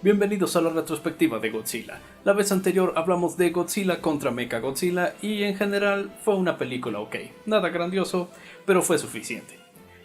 Bienvenidos a la retrospectiva de Godzilla. La vez anterior hablamos de Godzilla contra Mechagodzilla y en general fue una película ok. Nada grandioso, pero fue suficiente.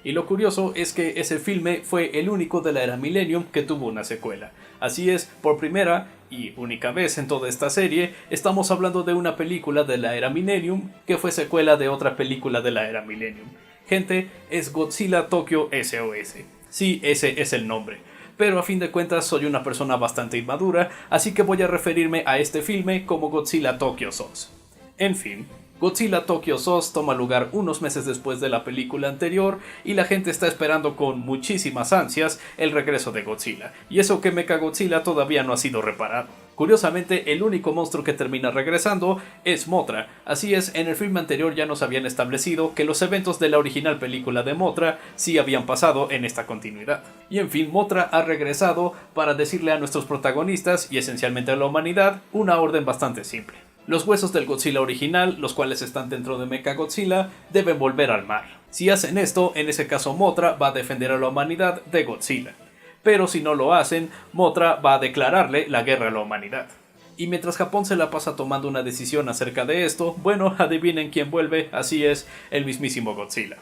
Y lo curioso es que ese filme fue el único de la era Millennium que tuvo una secuela. Así es, por primera y única vez en toda esta serie, estamos hablando de una película de la era Millennium que fue secuela de otra película de la era Millennium. Gente, es Godzilla Tokyo SOS. Sí, ese es el nombre. Pero a fin de cuentas soy una persona bastante inmadura, así que voy a referirme a este filme como Godzilla Tokyo SOS. En fin, Godzilla Tokyo SOS toma lugar unos meses después de la película anterior y la gente está esperando con muchísimas ansias el regreso de Godzilla, y eso que Mechagodzilla todavía no ha sido reparado. Curiosamente, el único monstruo que termina regresando es Mothra. Así es, en el filme anterior ya nos habían establecido que los eventos de la original película de Mothra sí habían pasado en esta continuidad. Y en fin, Mothra ha regresado para decirle a nuestros protagonistas y esencialmente a la humanidad una orden bastante simple. Los huesos del Godzilla original, los cuales están dentro de Mechagodzilla, deben volver al mar. Si hacen esto, en ese caso Mothra va a defender a la humanidad de Godzilla. Pero si no lo hacen, Mothra va a declararle la guerra a la humanidad. Y mientras Japón se la pasa tomando una decisión acerca de esto, bueno, adivinen quién vuelve, así es, el mismísimo Godzilla.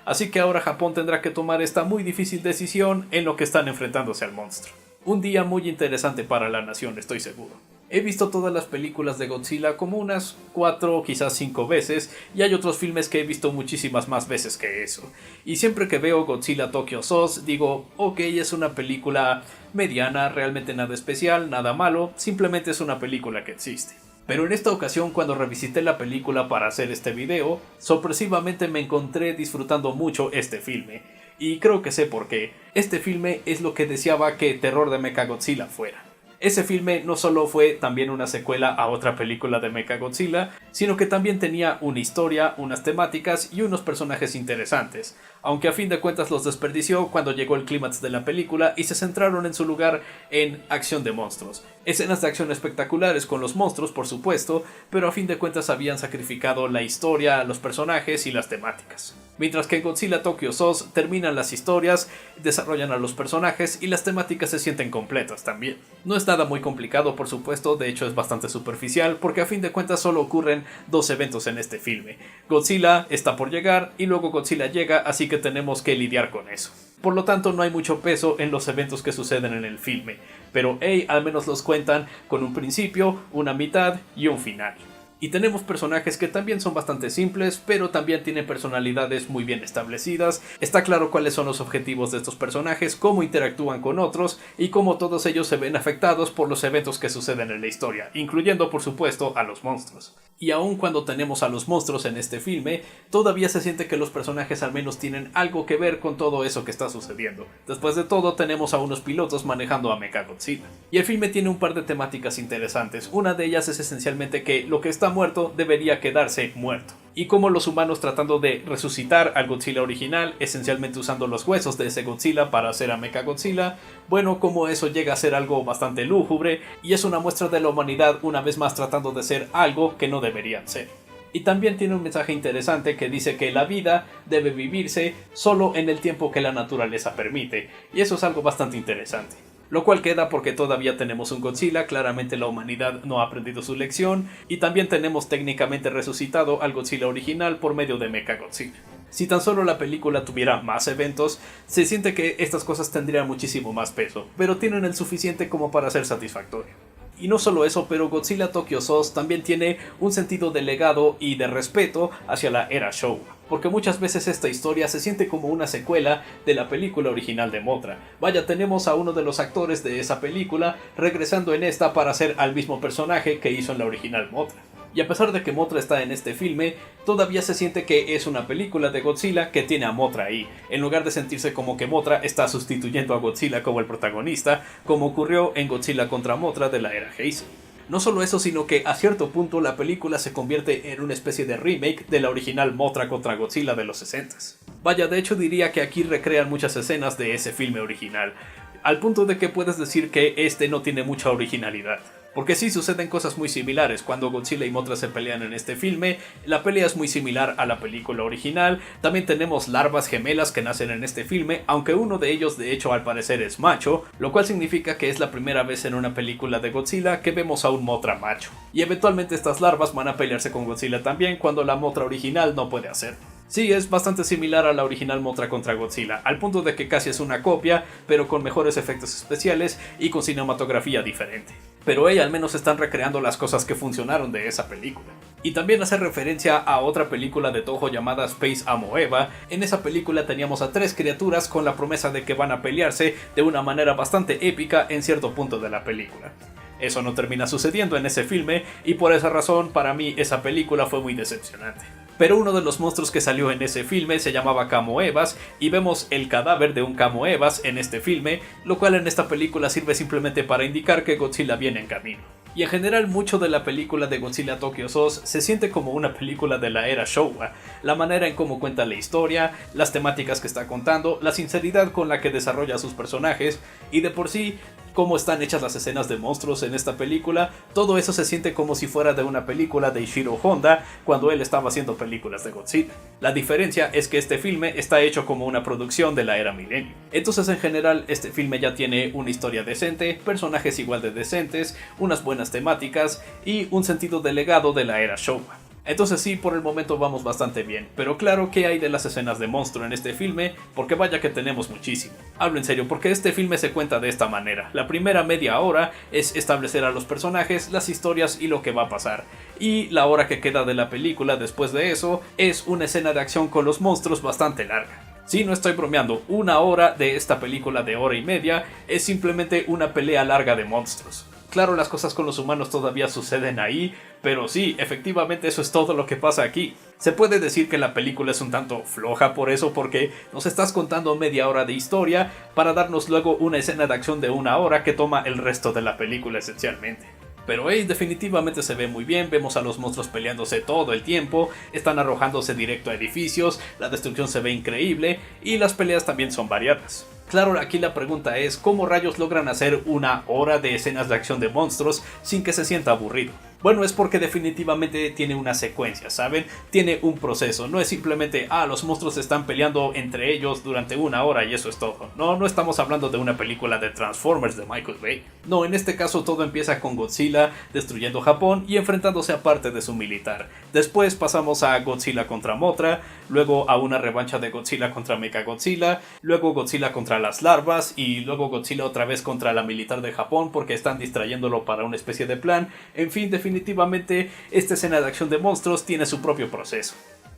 Así que ahora Japón tendrá que tomar esta muy difícil decisión en lo que están enfrentándose al monstruo. Un día muy interesante para la nación, estoy seguro. He visto todas las películas de Godzilla como unas 4 o quizás 5 veces, y hay otros filmes que he visto muchísimas más veces que eso. Y siempre que veo Godzilla Tokyo SOS digo, ok, es una película mediana, realmente nada especial, nada malo, simplemente es una película que existe. Pero en esta ocasión, cuando revisité la película para hacer este video, sorpresivamente me encontré disfrutando mucho este filme. Y creo que sé por qué. Este filme es lo que deseaba que Terror de Mechagodzilla fuera. Ese filme no solo fue también una secuela a otra película de Mechagodzilla, sino que también tenía una historia, unas temáticas y unos personajes interesantes, aunque a fin de cuentas los desperdició cuando llegó el clímax de la película y se centraron en su lugar en acción de monstruos. Escenas de acción espectaculares con los monstruos, por supuesto, pero a fin de cuentas habían sacrificado la historia, los personajes y las temáticas. Mientras que en Godzilla Tokyo SOS terminan las historias, desarrollan a los personajes y las temáticas se sienten completas también. No es nada muy complicado, por supuesto, de hecho es bastante superficial, porque a fin de cuentas solo ocurren dos eventos en este filme. Godzilla está por llegar y luego Godzilla llega, así que tenemos que lidiar con eso. Por lo tanto, no hay mucho peso en los eventos que suceden en el filme, pero al menos los cuentan con un principio, una mitad y un final. Y tenemos personajes que también son bastante simples, pero también tienen personalidades muy bien establecidas. Está claro cuáles son los objetivos de estos personajes, cómo interactúan con otros y cómo todos ellos se ven afectados por los eventos que suceden en la historia, incluyendo por supuesto a los monstruos. Y aun cuando tenemos a los monstruos en este filme, todavía se siente que los personajes al menos tienen algo que ver con todo eso que está sucediendo. Después de todo, tenemos a unos pilotos manejando a Mechagodzilla. Y el filme tiene un par de temáticas interesantes. Una de ellas es esencialmente que lo que está muerto debería quedarse muerto. Y como los humanos tratando de resucitar al Godzilla original, esencialmente usando los huesos de ese Godzilla para hacer a Mechagodzilla, bueno, como eso llega a ser algo bastante lúgubre, y es una muestra de la humanidad una vez más tratando de ser algo que no deberían ser. Y también tiene un mensaje interesante que dice que la vida debe vivirse solo en el tiempo que la naturaleza permite, y eso es algo bastante interesante. Lo cual queda porque todavía tenemos un Godzilla, claramente la humanidad no ha aprendido su lección, y también tenemos técnicamente resucitado al Godzilla original por medio de Mechagodzilla. Si tan solo la película tuviera más eventos, se siente que estas cosas tendrían muchísimo más peso, pero tienen el suficiente como para ser satisfactorio. Y no solo eso, pero Godzilla Tokyo SOS también tiene un sentido de legado y de respeto hacia la era Showa, porque muchas veces esta historia se siente como una secuela de la película original de Mothra. Vaya, tenemos a uno de los actores de esa película regresando en esta para hacer al mismo personaje que hizo en la original Mothra. Y a pesar de que Mothra está en este filme, todavía se siente que es una película de Godzilla que tiene a Mothra ahí, en lugar de sentirse como que Mothra está sustituyendo a Godzilla como el protagonista, como ocurrió en Godzilla contra Mothra de la era Heisei. No solo eso, sino que a cierto punto la película se convierte en una especie de remake de la original Mothra contra Godzilla de los 60s. Vaya, de hecho diría que aquí recrean muchas escenas de ese filme original, al punto de que puedes decir que este no tiene mucha originalidad. Porque sí suceden cosas muy similares. Cuando Godzilla y Mothra se pelean en este filme, la pelea es muy similar a la película original. También tenemos larvas gemelas que nacen en este filme, aunque uno de ellos de hecho al parecer es macho, lo cual significa que es la primera vez en una película de Godzilla que vemos a un Mothra macho. Y eventualmente estas larvas van a pelearse con Godzilla también cuando la Mothra original no puede hacerlo. Sí, es bastante similar a la original Mothra contra Godzilla, al punto de que casi es una copia, pero con mejores efectos especiales y con cinematografía diferente. Pero al menos están recreando las cosas que funcionaron de esa película. Y también hace referencia a otra película de Toho llamada Space Amoeba. En esa película teníamos a 3 criaturas con la promesa de que van a pelearse de una manera bastante épica en cierto punto de la película. Eso no termina sucediendo en ese filme y por esa razón para mí esa película fue muy decepcionante. Pero uno de los monstruos que salió en ese filme se llamaba Camoebas y vemos el cadáver de un Camoebas en este filme, lo cual en esta película sirve simplemente para indicar que Godzilla viene en camino. Y en general mucho de la película de Godzilla Tokyo Source se siente como una película de la era Showa. La manera en cómo cuenta la historia, las temáticas que está contando, la sinceridad con la que desarrolla a sus personajes y de por sí cómo están hechas las escenas de monstruos en esta película, todo eso se siente como si fuera de una película de Ishiro Honda cuando él estaba haciendo películas de Godzilla. La diferencia es que este filme está hecho como una producción de la era Millennium. Entonces en general este filme ya tiene una historia decente, personajes igual de decentes, unas buenas temáticas y un sentido de legado de la era Showa. Entonces sí, por el momento vamos bastante bien, pero claro, ¿qué hay de las escenas de monstruo en este filme? Porque vaya que tenemos muchísimo. Hablo en serio, porque este filme se cuenta de esta manera. La primera media hora es establecer a los personajes, las historias y lo que va a pasar. Y la hora que queda de la película después de eso es una escena de acción con los monstruos bastante larga. Sí, no estoy bromeando, 1 hora de esta película de 1 hora y media es simplemente una pelea larga de monstruos. Claro, las cosas con los humanos todavía suceden ahí, pero sí, efectivamente eso es todo lo que pasa aquí. Se puede decir que la película es un tanto floja por eso, porque nos estás contando media hora de historia para darnos luego una escena de acción de 1 hora que toma el resto de la película esencialmente. Pero definitivamente se ve muy bien, vemos a los monstruos peleándose todo el tiempo, están arrojándose directo a edificios, la destrucción se ve increíble y las peleas también son variadas. Claro, aquí la pregunta es, ¿cómo rayos logran hacer 1 hora de escenas de acción de monstruos sin que se sienta aburrido? Bueno, es porque definitivamente tiene una secuencia, ¿saben? Tiene un proceso, no es simplemente, los monstruos están peleando entre ellos durante 1 hora y eso es todo. No estamos hablando de una película de Transformers de Michael Bay. No, en este caso todo empieza con Godzilla destruyendo Japón y enfrentándose a parte de su militar. Después pasamos a Godzilla contra Mothra, luego a una revancha de Godzilla contra Mechagodzilla, luego Godzilla contra las larvas y luego Godzilla otra vez contra la militar de Japón porque están distrayéndolo para una especie de plan. En fin, definitivamente esta escena de acción de monstruos tiene su propio proceso.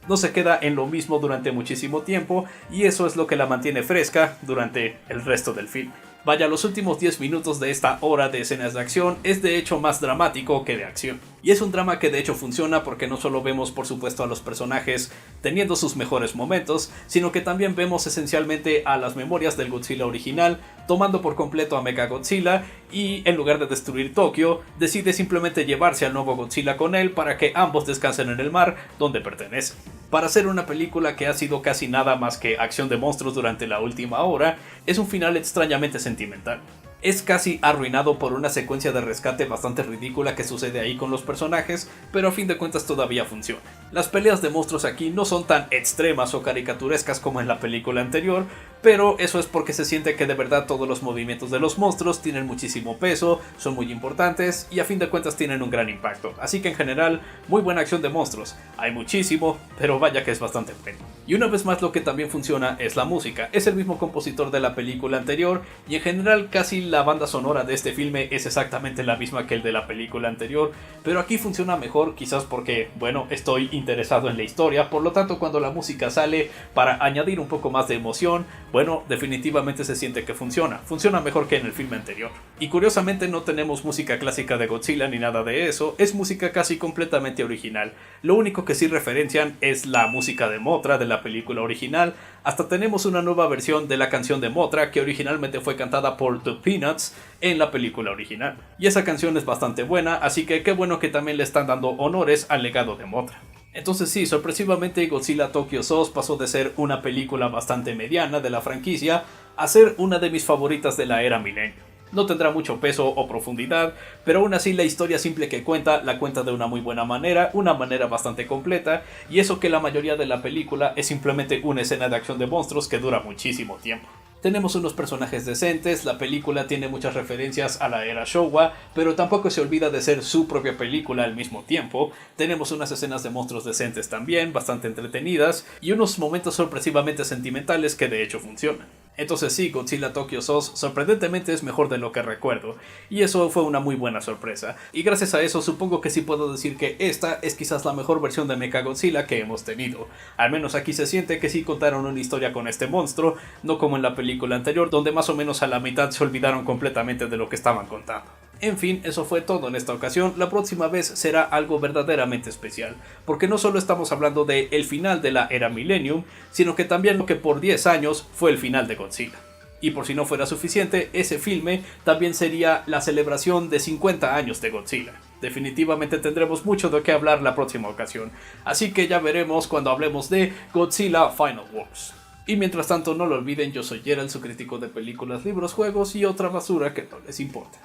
No se queda en lo mismo durante muchísimo tiempo y eso es lo que la mantiene fresca durante el resto del filme. Vaya, los últimos 10 minutos de esta hora de escenas de acción es de hecho más dramático que de acción. Y es un drama que de hecho funciona porque no solo vemos por supuesto a los personajes teniendo sus mejores momentos, sino que también vemos esencialmente a las memorias del Godzilla original tomando por completo a Mechagodzilla y en lugar de destruir Tokio, decide simplemente llevarse al nuevo Godzilla con él para que ambos descansen en el mar donde pertenecen. Para hacer una película que ha sido casi nada más que acción de monstruos durante la última hora, es un final extrañamente sentimental. Es casi arruinado por una secuencia de rescate bastante ridícula que sucede ahí con los personajes, pero a fin de cuentas todavía funciona. Las peleas de monstruos aquí no son tan extremas o caricaturescas como en la película anterior, pero eso es porque se siente que de verdad todos los movimientos de los monstruos tienen muchísimo peso, son muy importantes y a fin de cuentas tienen un gran impacto. Así que en general, muy buena acción de monstruos. Hay muchísimo, pero vaya que es bastante bueno. Y una vez más lo que también funciona es la música. Es el mismo compositor de la película anterior y en general casi la banda sonora de este filme es exactamente la misma que el de la película anterior, pero aquí funciona mejor quizás porque, bueno, estoy interesado en la historia, por lo tanto cuando la música sale para añadir un poco más de emoción, bueno, definitivamente se siente que funciona mejor que en el filme anterior. Y curiosamente no tenemos música clásica de Godzilla ni nada de eso, es música casi completamente original. Lo único que sí referencian es la música de Mothra de la película original, hasta tenemos una nueva versión de la canción de Mothra que originalmente fue cantada por The Peanuts en la película original. Y esa canción es bastante buena, así que qué bueno que también le están dando honores al legado de Mothra. Entonces sí, sorpresivamente Godzilla Tokyo Source pasó de ser una película bastante mediana de la franquicia a ser una de mis favoritas de la era Millennium. No tendrá mucho peso o profundidad, pero aún así la historia simple que cuenta la cuenta de una muy buena manera, una manera bastante completa, y eso que la mayoría de la película es simplemente una escena de acción de monstruos que dura muchísimo tiempo. Tenemos unos personajes decentes, la película tiene muchas referencias a la era Showa, pero tampoco se olvida de ser su propia película al mismo tiempo. Tenemos unas escenas de monstruos decentes también, bastante entretenidas, y unos momentos sorpresivamente sentimentales que de hecho funcionan. Entonces sí, Godzilla Tokyo SOS sorprendentemente es mejor de lo que recuerdo, y eso fue una muy buena sorpresa. Y gracias a eso supongo que sí puedo decir que esta es quizás la mejor versión de Mechagodzilla que hemos tenido. Al menos aquí se siente que sí contaron una historia con este monstruo, no como en la película anterior donde más o menos a la mitad se olvidaron completamente de lo que estaban contando. En fin, eso fue todo en esta ocasión. La próxima vez será algo verdaderamente especial, porque no solo estamos hablando de el final de la era Millennium, sino que también lo que por 10 años fue el final de Godzilla. Y por si no fuera suficiente, ese filme también sería la celebración de 50 años de Godzilla. Definitivamente tendremos mucho de qué hablar la próxima ocasión, así que ya veremos cuando hablemos de Godzilla Final Wars. Y mientras tanto no lo olviden, yo soy Gerald, su crítico de películas, libros, juegos y otra basura que no les importa.